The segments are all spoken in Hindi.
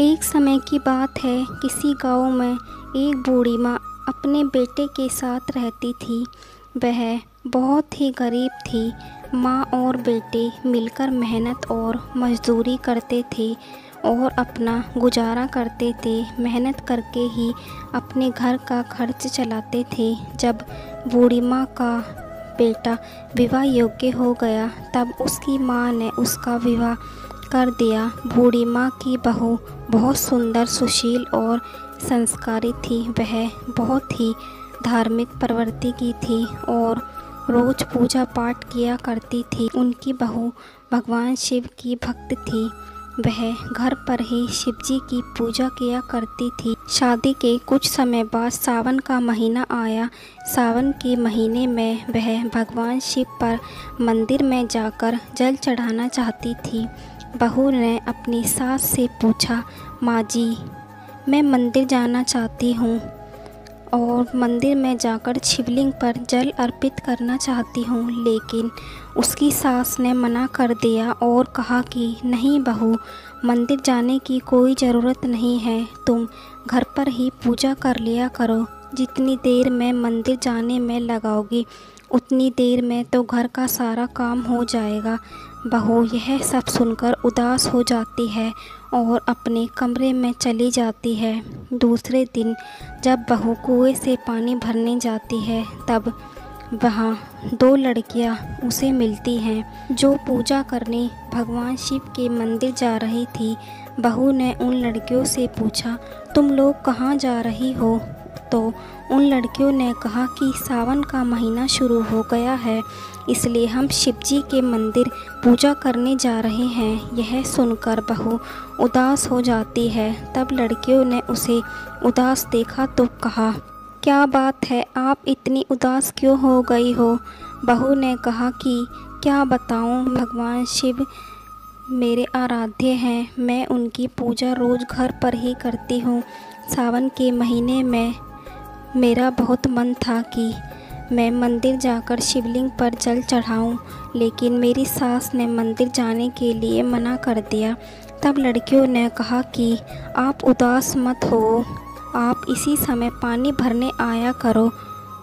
एक समय की बात है, किसी गांव में एक बूढ़ी माँ अपने बेटे के साथ रहती थी। वह बहुत ही गरीब थी। माँ और बेटे मिलकर मेहनत और मजदूरी करते थे और अपना गुजारा करते थे। मेहनत करके ही अपने घर का खर्च चलाते थे। जब बूढ़ी माँ का बेटा विवाह योग्य हो गया, तब उसकी माँ ने उसका विवाह कर दिया। बूढ़ी माँ की बहू बहुत सुंदर, सुशील और संस्कारी थी। वह बहुत ही धार्मिक प्रवृत्ति की थी और रोज पूजा पाठ किया करती थी। उनकी बहू भगवान शिव की भक्त थी। वह घर पर ही शिव जी की पूजा किया करती थी। शादी के कुछ समय बाद सावन का महीना आया। सावन के महीने में वह भगवान शिव पर मंदिर में जाकर जल चढ़ाना चाहती थी। बहू ने अपनी सास से पूछा, माँ जी, मैं मंदिर जाना चाहती हूँ और मंदिर में जाकर शिवलिंग पर जल अर्पित करना चाहती हूँ। लेकिन उसकी सास ने मना कर दिया और कहा कि नहीं बहू, मंदिर जाने की कोई ज़रूरत नहीं है। तुम घर पर ही पूजा कर लिया करो। जितनी देर में मंदिर जाने में लगाओगी, उतनी देर में तो घर का सारा काम हो जाएगा। बहू यह सब सुनकर उदास हो जाती है और अपने कमरे में चली जाती है। दूसरे दिन जब बहू कुएं से पानी भरने जाती है, तब वहाँ दो लड़कियाँ उसे मिलती हैं जो पूजा करने भगवान शिव के मंदिर जा रही थी। बहू ने उन लड़कियों से पूछा, तुम लोग कहाँ जा रही हो? तो उन लड़कियों ने कहा कि सावन का महीना शुरू हो गया है, इसलिए हम शिव जी के मंदिर पूजा करने जा रहे हैं। यह सुनकर बहू उदास हो जाती है। तब लड़कियों ने उसे उदास देखा तो कहा, क्या बात है, आप इतनी उदास क्यों हो गई हो? बहू ने कहा कि क्या बताऊं, भगवान शिव मेरे आराध्य हैं। मैं उनकी पूजा रोज़ घर पर ही करती हूँ। सावन के महीने में मेरा बहुत मन था कि मैं मंदिर जाकर शिवलिंग पर जल चढ़ाऊं, लेकिन मेरी सास ने मंदिर जाने के लिए मना कर दिया। तब लड़कियों ने कहा कि आप उदास मत हो, आप इसी समय पानी भरने आया करो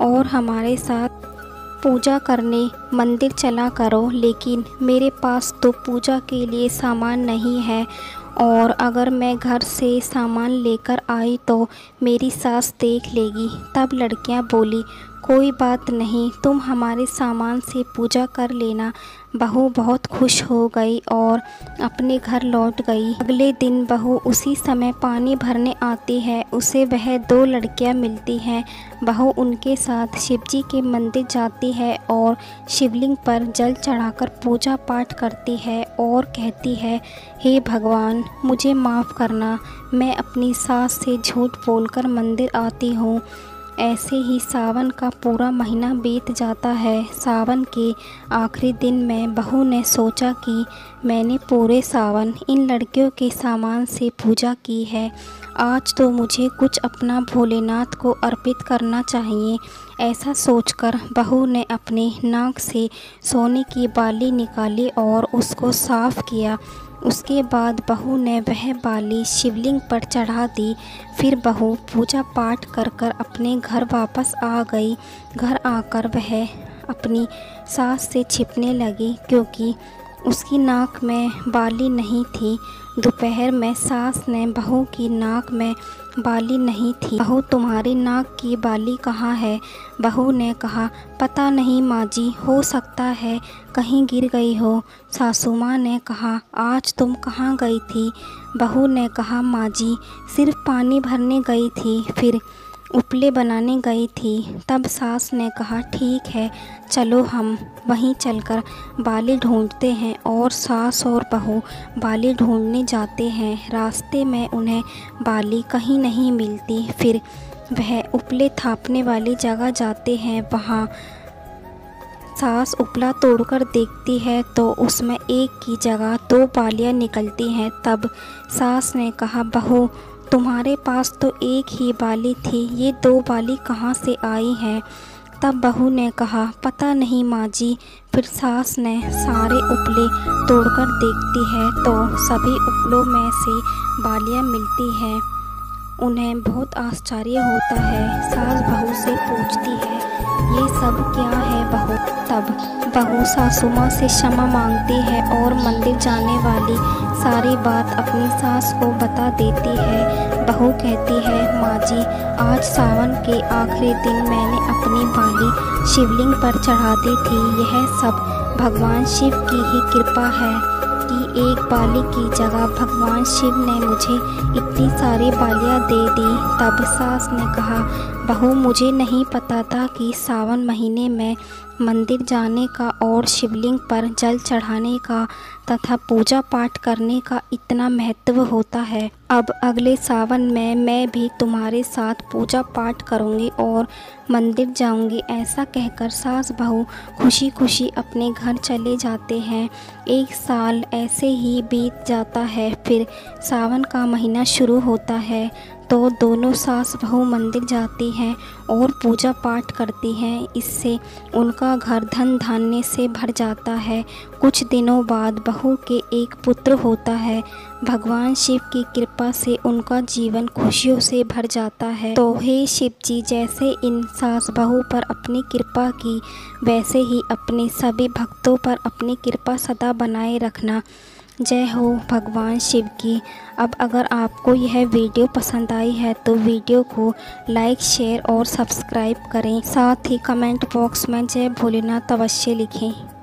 और हमारे साथ पूजा करने मंदिर चला करो। लेकिन मेरे पास तो पूजा के लिए सामान नहीं है और अगर मैं घर से सामान लेकर आई तो मेरी सास देख लेगी। तब लड़कियां बोली, कोई बात नहीं, तुम हमारे सामान से पूजा कर लेना। बहू बहुत खुश हो गई और अपने घर लौट गई। अगले दिन बहू उसी समय पानी भरने आती है। उसे वह दो लड़कियां मिलती हैं। बहू उनके साथ शिवजी के मंदिर जाती है और शिवलिंग पर जल चढ़ाकर पूजा पाठ करती है और कहती है, हे भगवान, मुझे माफ़ करना, मैं अपनी सास से झूठ बोलकर मंदिर आती हूँ। ऐसे ही सावन का पूरा महीना बीत जाता है। सावन के आखिरी दिन में बहू ने सोचा कि मैंने पूरे सावन इन लड़कियों के सामान से पूजा की है, आज तो मुझे कुछ अपना भोलेनाथ को अर्पित करना चाहिए। ऐसा सोचकर बहू ने अपने नाक से सोने की बाली निकाली और उसको साफ़ किया। उसके बाद बहू ने वह बाली शिवलिंग पर चढ़ा दी। फिर बहू पूजा पाठ कर कर अपने घर वापस आ गई। घर आकर वह अपनी सास से छिपने लगी क्योंकि उसकी नाक में बाली नहीं थी। दोपहर में सास ने बहू की नाक में बाली नहीं थी। बहू, तुम्हारी नाक की बाली कहाँ है? बहू ने कहा, पता नहीं माँ जी, हो सकता है कहीं गिर गई हो। सासू माँ ने कहा, आज तुम कहाँ गई थी? बहू ने कहा, माँ जी, सिर्फ पानी भरने गई थी, फिर उपले बनाने गई थी। तब सास ने कहा, ठीक है, चलो हम वहीं चलकर बाली ढूंढते हैं। और सास और बहू बाली ढूंढने जाते हैं। रास्ते में उन्हें बाली कहीं नहीं मिलती। फिर वह उपले थापने वाली जगह जाते हैं। वहाँ सास उपला तोड़कर देखती है तो उसमें एक की जगह दो बालियाँ निकलती हैं। तब सास ने कहा, बहू, तुम्हारे पास तो एक ही बाली थी, ये दो बाली कहाँ से आई हैं? तब बहू ने कहा, पता नहीं माँ जी। फिर सास ने सारे उपले तोड़कर देखती है तो सभी उपलों में से बालियाँ मिलती हैं। उन्हें बहुत आश्चर्य होता है। सास बहू से पूछती है, ये सब क्या है बहू? तब बहू सासू माँ से क्षमा मांगती है और मंदिर जाने वाली सारी बात अपनी सास को बता देती है। बहू कहती है, माँ जी, आज सावन के आखिरी दिन मैंने अपनी बाली शिवलिंग पर चढ़ा दी थी। यह सब भगवान शिव की ही कृपा है कि एक बाली की जगह भगवान शिव ने मुझे इतनी सारी बालियाँ दे दी। तब सास ने कहा, बहू, मुझे नहीं पता था कि सावन महीने में मंदिर जाने का और शिवलिंग पर जल चढ़ाने का तथा पूजा पाठ करने का इतना महत्व होता है। अब अगले सावन में मैं भी तुम्हारे साथ पूजा पाठ करूँगी और मंदिर जाऊँगी। ऐसा कहकर सास बहू खुशी खुशी अपने घर चले जाते हैं। एक साल ऐसे ही बीत जाता है। फिर सावन का महीना शुरू होता है तो दोनों सास बहू मंदिर जाती हैं और पूजा पाठ करती हैं। इससे उनका घर धन धान्य से भर जाता है। कुछ दिनों बाद बहू के एक पुत्र होता है। भगवान शिव की कृपा से उनका जीवन खुशियों से भर जाता है। तो हे शिव जी, जैसे इन सास बहू पर अपनी कृपा की, वैसे ही अपने सभी भक्तों पर अपनी कृपा सदा बनाए रखना। जय हो भगवान शिव की। अब अगर आपको यह वीडियो पसंद आई है तो वीडियो को लाइक, शेयर और सब्सक्राइब करें। साथ ही कमेंट बॉक्स में जय भोलेनाथ अवश्य लिखें।